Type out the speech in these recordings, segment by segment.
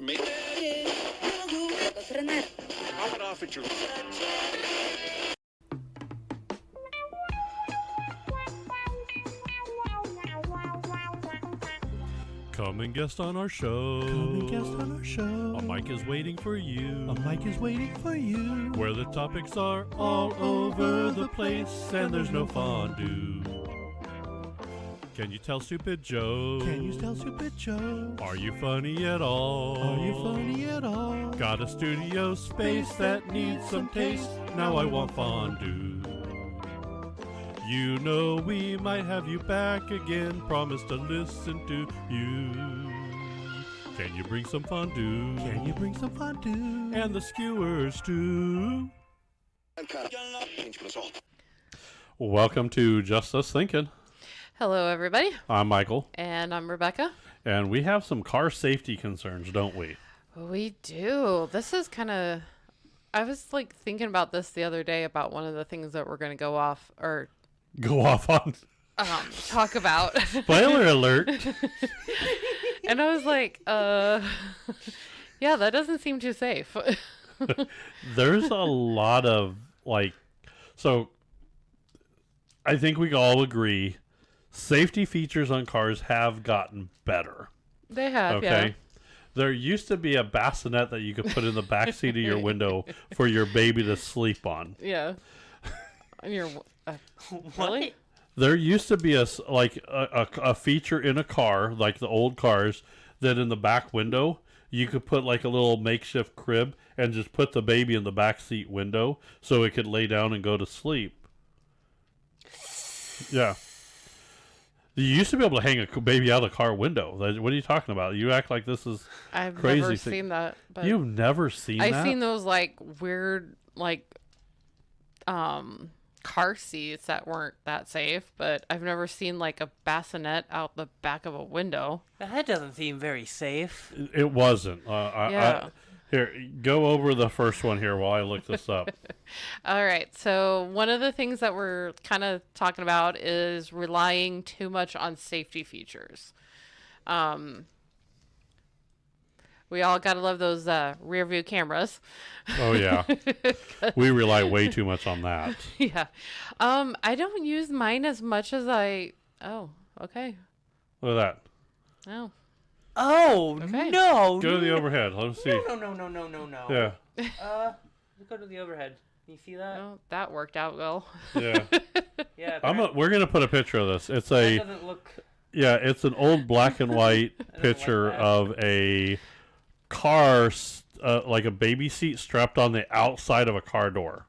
Come and guest on our show. Come and guest on our show. A mic is waiting for you. A mic is waiting for you. Where the topics are all over the place and there's no fondue. Can you tell stupid jokes? Can you tell stupid jokes? Are you funny at all? Are you funny at all? Got a studio space that needs some taste. Now I want fondue. You know we might have you back again. Promise to listen to you. Can you bring some fondue? Can you bring some fondue? And the skewers too. Welcome to Just Us Thinkin. Hello, everybody. I'm Michael. And I'm Rebecca. And we have some car safety concerns, don't we? We do. This is kind of... I was thinking about this the other day about one of the things that we're going to go off on. Talk about. Spoiler alert. And I was like, yeah, that doesn't seem too safe. There's a lot of so I think we all agree safety features on cars have gotten better. They have, okay? Yeah. There used to be a bassinet that you could put in the back seat of your window for your baby to sleep on. Yeah. And you're... really? There used to be a feature in a car, like the old cars, that in the back window, you could put like a little makeshift crib and just put the baby in the back seat window so it could lay down and go to sleep. Yeah. You used to be able to hang a baby out of the car window. What are you talking about? You act like this is I've crazy. Never seen that. But You've never seen that? I've seen those weird car seats that weren't that safe, but I've never seen a bassinet out the back of a window. That doesn't seem very safe. It wasn't. Yeah. Here, go over the first one here while I look this up. All right. So one of the things that we're kind of talking about is relying too much on safety features. We all got to love those rear view cameras. Oh, yeah. We rely way too much on that. Yeah. I don't use mine as much as I... Oh, okay. Look at that. Oh. Oh, okay. No. Go to the overhead. Let's see. No. Yeah. Let's go to the overhead. Can you see that? Oh, that worked out well. Yeah. Yeah. We're going to put a picture of this. It's that doesn't look... Yeah, it's an old black and white picture of a car, like a baby seat strapped on the outside of a car door.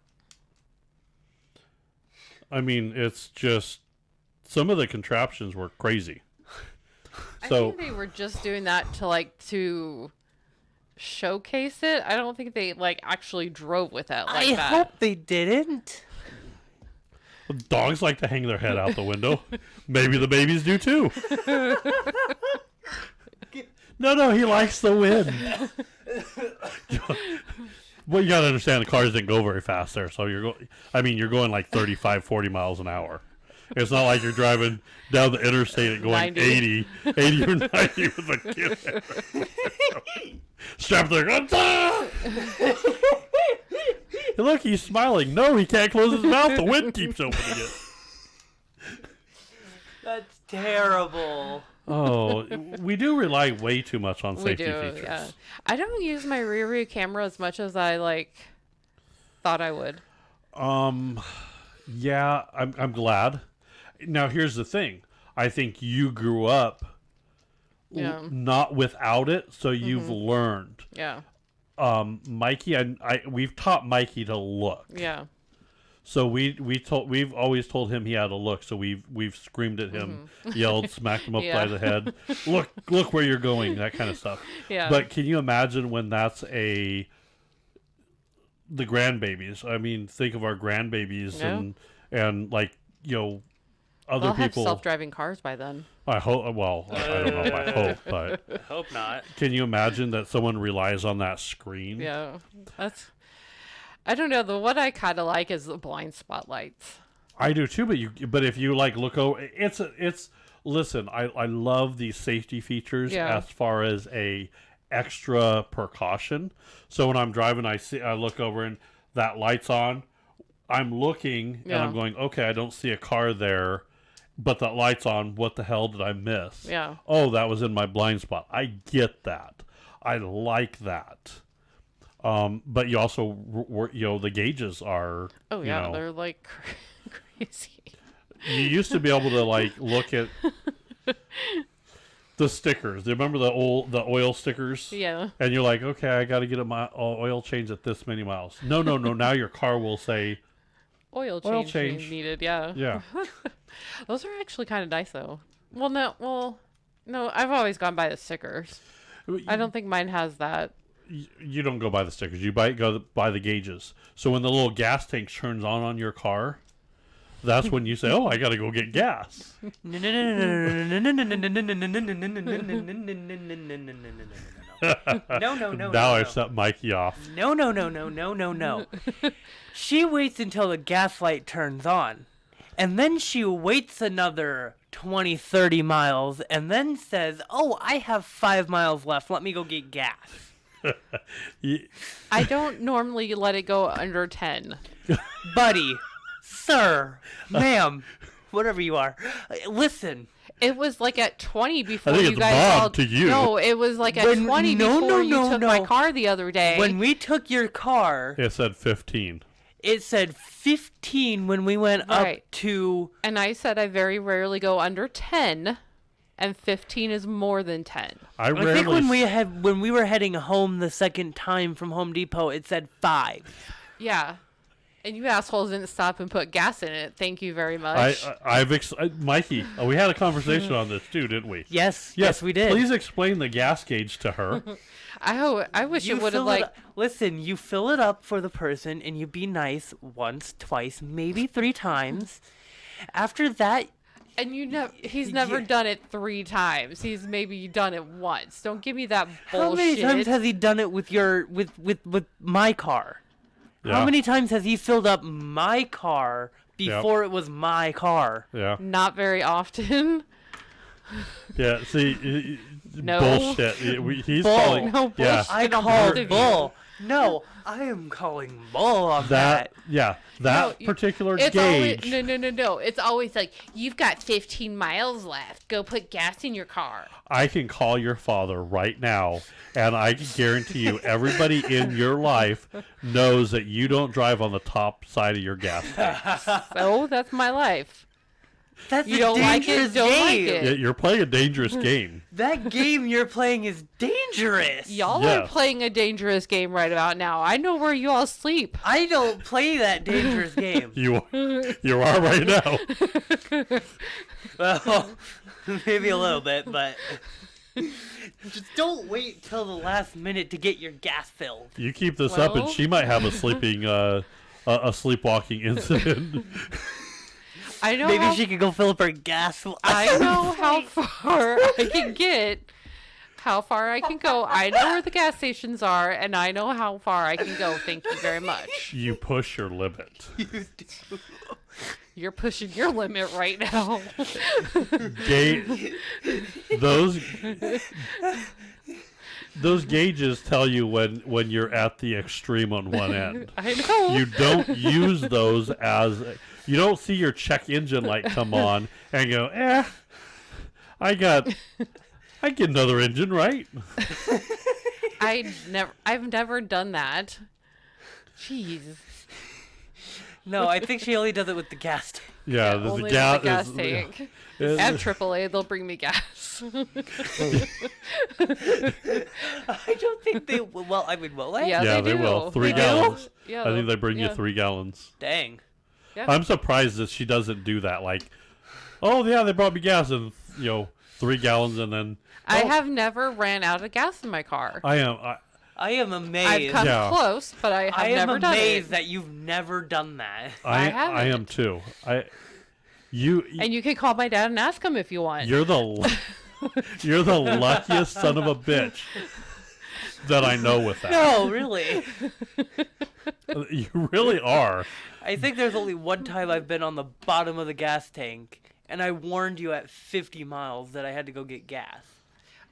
I mean, it's just... Some of the contraptions were crazy. I think they were just doing that to showcase it. I don't think they actually drove with it like that. I hope they didn't. Dogs like to hang their head out the window. Maybe the babies do too. No, he likes the wind. Well, you gotta understand the cars didn't go very fast there, so you're going like 35, 40 miles an hour. It's not like you're driving down the interstate and going 80 or 90 with a kid. Strapped there. Look, he's smiling. No, he can't close his mouth. The wind keeps opening it. That's terrible. Oh, we do rely way too much on safety features. Yeah. I don't use my rear view camera as much as I thought I would. Yeah, I'm glad. Now, here's the thing. I think you grew up not without it, so you've learned. Yeah. Mikey, we've taught Mikey to look. Yeah. So we've always told him he had to look. So we've screamed at him, yelled, smacked him upside the head. Look where you're going, that kind of stuff. Yeah. But can you imagine when that's the grandbabies? I mean, think of our grandbabies and other They'll people have self-driving cars by then. I hope. Well, I don't know if I hope, but I hope not. Can you imagine that someone relies on that screen? Yeah, I don't know. The what I kind of like is the blind spotlights. I do too, but if you look over, it's. Listen, I love these safety features as far as a extra precaution. So when I'm driving, I look over and that light's on. I'm looking and I'm going, okay, I don't see a car there, but that light's on. What the hell did I miss? Yeah. Oh, that was in my blind spot. I get that. I like that. But you also, the gauges are. Oh yeah, they're like crazy. You used to be able to like look at the stickers. Do you remember the oil stickers? Yeah. And you're like, okay, I got to get oil change at this many miles. No. Now your car will say Oil change needed. Yeah. Yeah. Those are actually kind of nice though. Well, no. I've always gone by the stickers. I don't think mine has that. You don't go by the stickers. You go by the gauges. So when the little gas tank turns on your car, that's when you say, "Oh, I got to go get gas." No. Now I set Mikey off. No. She waits until the gas light turns on. And then she waits another 20, 30 miles and then says, "Oh, I have 5 miles left. Let me go get gas." I don't normally let it go under 10. Buddy, sir, ma'am, whatever you are, listen. It was like at 20 before I think you it's guys Bob all... to you. No, it was like at 20 before you took my car the other day. When we took your car, It said 15. it said 15 when we went Right. up to... And I said I very rarely go under 10, and 15 is more than 10. I think when we were heading home the second time from Home Depot, it said 5. Yeah. And you assholes didn't stop and put gas in it. Thank you very much. Mikey, we had a conversation on this too, didn't we? Yes, we did. Please explain the gas gauge to her. I wish it would have like... Listen, you fill it up for the person and you be nice once, twice, maybe 3 times. After that... And he's never done it 3 times. He's maybe done it once. Don't give me that bullshit. How many times has he done it with with my car? Yeah. How many times has he filled up my car before it was my car? Yeah. Not very often. Yeah, see, No. bullshit. He's Bull. calling. No yeah, bullshit. I Both called of you. bull. No, I am calling bull on that. that particular It's gauge. always, no. It's always like, you've got 15 miles left. Go put gas in your car. I can call your father right now, and I can guarantee you, everybody in your life knows that you don't drive on the top side of your gas tank. So that's my life. That's You a don't like it, dangerous don't like game. it. Yeah, you're playing a dangerous game. That game you're playing is dangerous. Y'all Yes. are playing a dangerous game right about now. I know where you all sleep. I don't play that dangerous game. You are right now. Well, maybe a little bit, but just don't wait till the last minute to get your gas filled. You keep this up, and Well. she might have a sleepwalking incident. I know. Maybe how, she could go fill up her gas. I know how far I can get. How far I can go. I know where the gas stations are, and I know how far I can go. Thank you very much. You push your limit. You're pushing your limit right now. Those gauges tell you when you're at the extreme on one end. I know. You don't use those as you don't see your check engine light come on and go, I get another engine, right? I've never done that. Jeez. No, I think she only does it with the gas tank. Yeah, Only with gas the gas tank. At AAA, they'll bring me gas. I don't think they will. Well, I mean, will they? Yeah, Yeah, they they will. do. 3 They do. gallons. Yeah, I think they bring you yeah. 3 gallons. Dang. Yeah. I'm surprised that she doesn't do that. Like, oh yeah, they brought me gas and 3 gallons, and then I have never ran out of gas in my car. I am. I am I've amazed. come Yeah. close, but I have I am never done amazed it. that you've never done that. I I am haven't. too. And you can call my dad and ask him if you want. You're the luckiest son of a bitch that I know with that. No, really. You really are. I think there's only one time I've been on the bottom of the gas tank, and I warned you at 50 miles that I had to go get gas.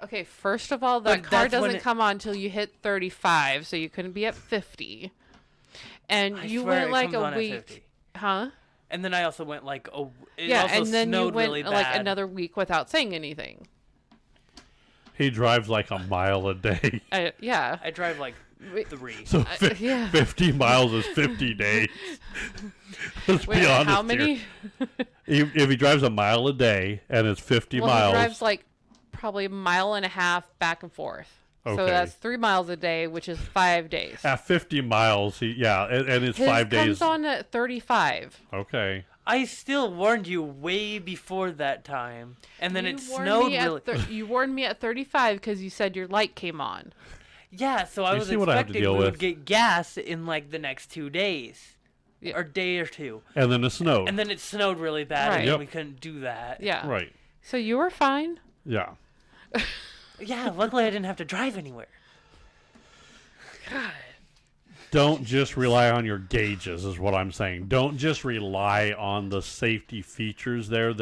Okay, first of all, that But car that's when doesn't it- come on until you hit 35, so you couldn't be at 50. And I you swear went it like comes a on at week. 50. Huh? And then I also went like it Yeah, also and then you snowed went really like bad. another week without saying anything. He drives like a mile a day. Yeah. I drive like Wait, 3. So yeah. 50 miles is 50 days. Let's Wait, be honest how many? here. If he drives a mile a day and it's 50 Well, miles. he drives like probably a mile and a half back and forth. So Okay. that's 3 miles a day, which is 5 days. At 50 miles, and it's His 5 days. comes on at 35. Okay. I still warned you way before that time, and then You it warned snowed me at really. you warned me at 35 because you said your light came on. Yeah, so I You was see what I have to expecting deal we with. would get gas in like the next 2 days, Yeah. or day or two, And then it snowed. and then it snowed really bad, Right. and Yep. then we couldn't do that. Yeah. Right. So you were fine. Yeah. Yeah, luckily I didn't have to drive anywhere. God. Don't just rely on your gauges, is what I'm saying. Don't just rely on the safety features there.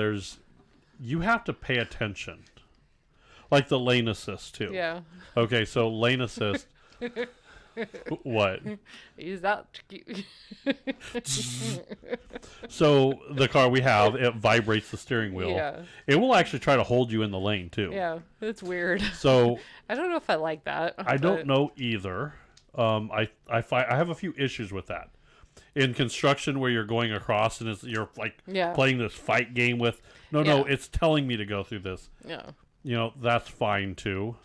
You have to pay attention. Like the lane assist, too. Yeah. Okay, so lane assist. What? Is that? So the car we have, it vibrates the steering wheel. Yeah. It will actually try to hold you in the lane, too. Yeah. It's weird. So I don't know if I like that. I don't know either. I have a few issues with that. In construction, where you're going across and you're like Yeah. playing this fight game with, no, Yeah. it's telling me to go through this. Yeah. That's fine too.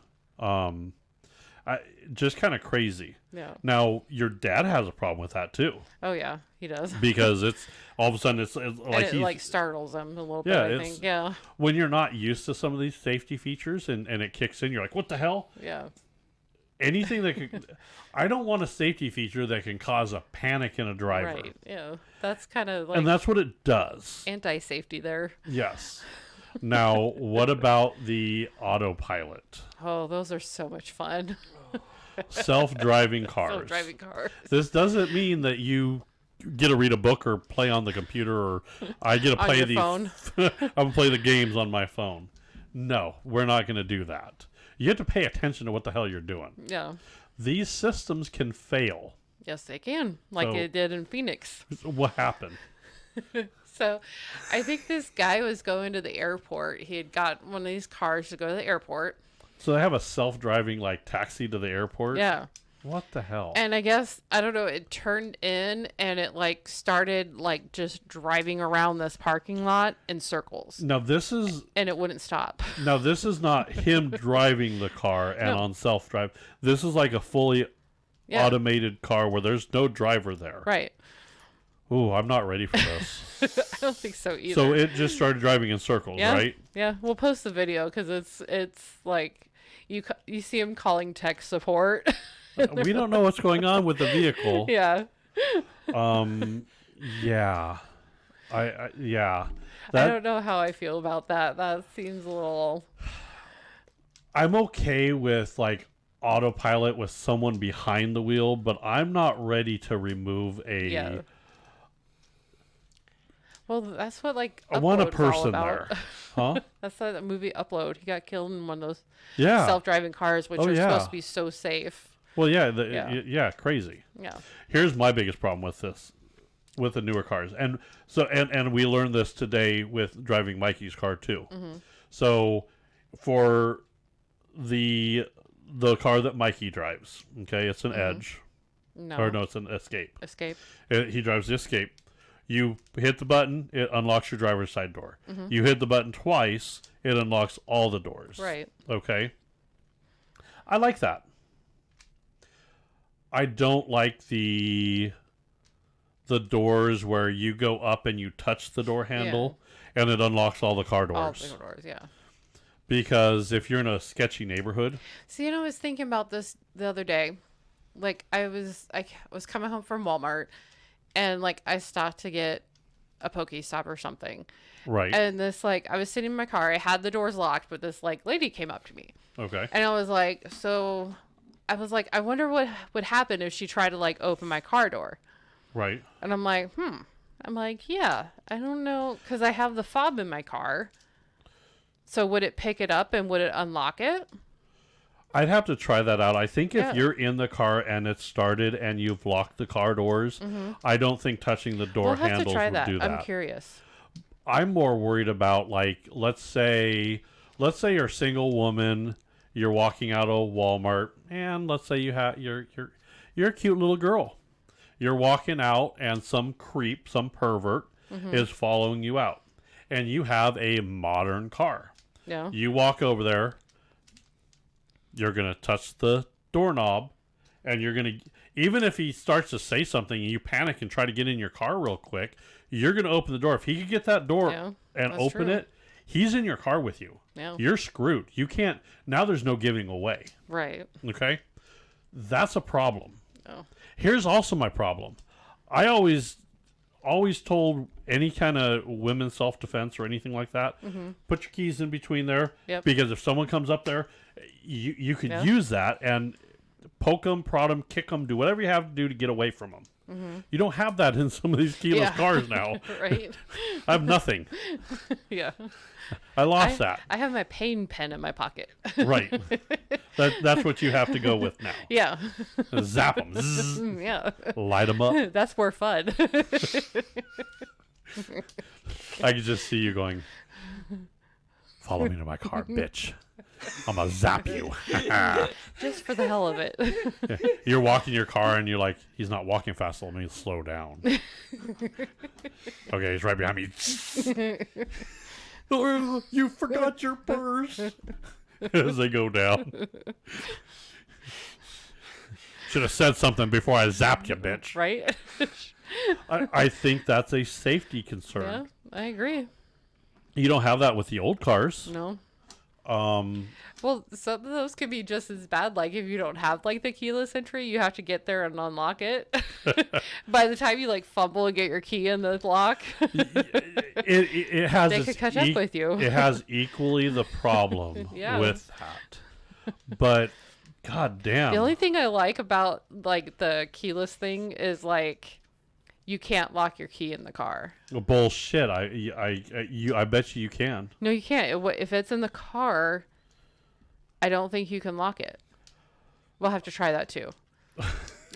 Just kind of crazy. Yeah. Now your dad has a problem with that too, Oh yeah, he does. because it's all of a sudden it's And like it he's like startles him a little Yeah, bit. I it's- think. Yeah. when you're not used to some of these safety features and it kicks in, you're like, what the hell? Yeah. Anything that could, I don't want a safety feature that can cause a panic in a driver. Right. Yeah. That's kind of like And that's what it does. anti-safety there. Yes. Now, what about the autopilot? Oh, those are so much fun. Self-driving cars. Self-driving cars. This doesn't mean that you get to read a book or play on the computer, or I get to On play your these. phone. I'm gonna play the games on my phone. No, we're not going to do that. You have to pay attention to what the hell you're doing. Yeah. These systems can fail. Yes, they can, like So- it did in Phoenix. What happened? So, I think this guy was going to the airport. He had got one of these cars to go to the airport. So they have a self-driving like taxi to the airport. Yeah. What the hell? And I guess, I don't know, it turned in and it like started like just driving around this parking lot in circles. Now this is And it wouldn't stop. not him driving the car and No. on self-drive. This is like a fully Yeah. automated car where there's no driver there. Right. Ooh, I'm not ready for this. I don't think so either. So it just started driving in circles, yeah. right? Yeah. We'll post the video because it's like you see him calling tech support. We don't know what's going on with the vehicle. Yeah. Yeah. Yeah. I don't know how I feel about that. That seems a little. I'm okay with like autopilot with someone behind the wheel, but I'm not ready to remove a. Yeah. Well, that's what like. I want a Upload is all person about. there, huh? That's that movie Upload. He got killed in one of those Yeah. self-driving cars, which Oh, are yeah. supposed to be so safe. Well, yeah, Yeah. crazy. Yeah. Here's my biggest problem with this, with the newer cars, and so and we learned this today with driving Mikey's car too. Mm-hmm. So, for the car that Mikey drives, okay, it's an Edge, No. or no, it's an Escape. Escape. He drives the Escape. You hit the button, it unlocks your driver's side door. Mm-hmm. You hit the button twice, it unlocks all the doors. Right. Okay. I like that. I don't like the doors where you go up and you touch the door handle and it unlocks all the car All doors. the doors, yeah. Because if you're in a sketchy neighborhood, See, I was thinking about this the other day. Like, I was coming home from Walmart, and like I stopped to get a Pokestop or something. right? And this like I was sitting in my car, I had the doors locked, but this like lady came up to me. Okay. And I was like, I wonder what would happen if she tried to like open my car door. Right. And I'm like, yeah, I don't know, because I have the fob in my car. So would it pick it up and would it unlock it? I'd have to try that out. I think if Yeah. you're in the car and it's started and you've locked the car doors, I don't think touching the door We'll have to handles try would that. do that. I'm curious. I'm more worried about, like, let's say you're a single woman, you're walking out of Walmart, and let's say you're a cute little girl. You're walking out and some creep, some pervert is following you out. And you have a modern car. Yeah. You walk over there, you're going to touch the doorknob, and you're going to, even if he starts to say something and you panic and try to get in your car real quick, you're going to open the door. If he could get that door Yeah, and that's open true. it, he's in your car with you. Yeah. You're screwed. You can't, now there's no giving away. Right. Okay? That's a problem. Oh. Here's also my problem. I always told any kind of women's self-defense or anything like that, put your keys in between there. Yep. Because if someone comes up there, you could Yeah. use that and poke them, prod them, kick them, do whatever you have to do to get away from them. You don't have that in some of these keyless Yeah. cars now. Right. I have nothing. Yeah. I lost that. I have my pain pen in my pocket. Right. That's what you have to go with now. Yeah. Zap them. Yeah. Light them up. That's more fun. I could just see you going, follow me to my car, bitch. I'm going to zap you. Just for the hell of it. You're walking your car and you're like, he's not walking fast, so let me slow down. Okay, he's right behind me. You forgot your purse. As they go down. Should have said something before I zapped you, bitch. Right? I think that's a safety concern. Yeah, I agree. You don't have that with the old cars. No. Um, Well, some of those could be just as bad. Like if you don't have like the keyless entry, you have to get there and unlock it. By the time you like fumble and get your key in the lock, it has they its could catch up with you. It has equally the problem Yeah. with that. But god damn. The only thing I like about like the keyless thing is like you can't lock your key in the car. Bullshit. I bet you can. No, you can't. If it's in the car, I don't think you can lock it. We'll have to try that too. 'Cause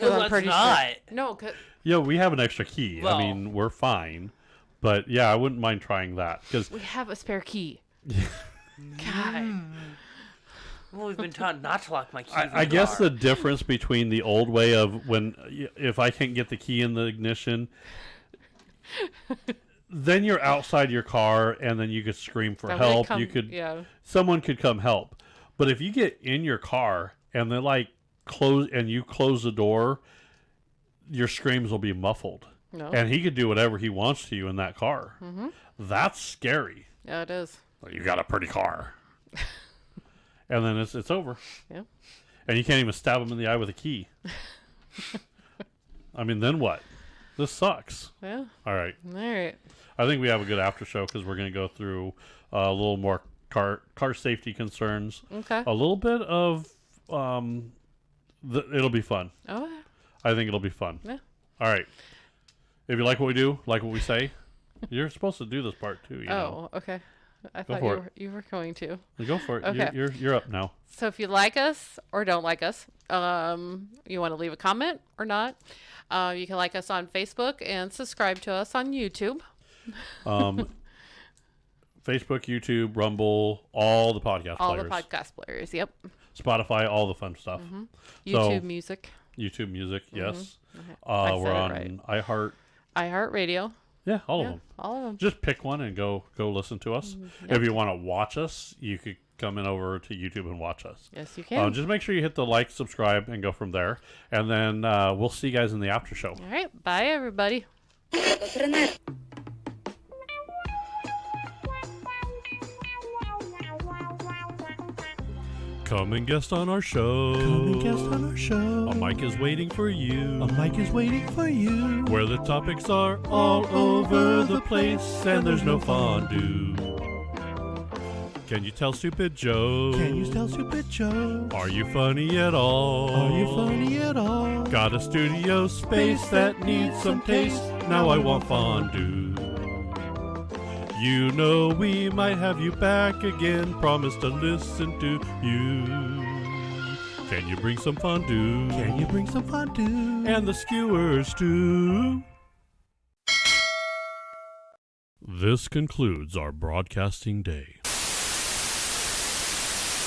No, I'm let's pretty not. Sure. No, 'cause Yeah, we have an extra key. Well- I mean, we're fine. But yeah, I wouldn't mind trying that because we have a spare key. God. Well, we've been taught not to lock my keys. in I the guess car. the difference between the old way of when if I can't get the key in the ignition, then you're outside your car and then you could scream for Somebody help. come- You could yeah. someone could come help. But if you get in your car and they like close and you close the door, your screams will be muffled. No. And he could do whatever he wants to you in that car. That's scary. Yeah, it is. Well, you got a pretty car. And then it's over. Yeah. And you can't even stab him in the eye with a key. I mean, then what? This sucks. Yeah. All right. All right. I think we have a good after show because we're going to go through a little more car safety concerns. Okay. A little bit of it'll be fun. Oh. I think it'll be fun. Yeah. All right. If you like what we do, like what we say, you're supposed to do this part too. You know? Oh, okay. I Go thought for you were going to. Go for it. Okay. You're up now. So if you like us or don't like us, you want to leave a comment or not, you can like us on Facebook and subscribe to us on YouTube. Facebook, YouTube, Rumble, all the podcast All players. the podcast players. Yep. Spotify, all the fun stuff. YouTube Music. YouTube Music, yes. I said We're it on right. iHeart. iHeartRadio. Yeah, all of Yeah, them. all of them. Just pick one and go listen to us. If you want to watch us, you could come in over to YouTube and watch us. Yes, you can. Just make sure you hit the like, subscribe, and go from there. And then we'll see you guys in the after show. All right. Bye, everybody. Come and guest on our show. Come and guest on our show. A mic is waiting for you. A mic is waiting for you. Where the topics are all over the place and there's no fondue. Can you tell stupid jokes? Can you tell stupid jokes? Are you funny at all? Are you funny at all? Got a studio space that needs some taste. Now I want fondue. You know we might have you back again. Promise to listen to you. Can you bring some fondue? Can you bring some fondue? And the skewers too. This concludes our broadcasting day.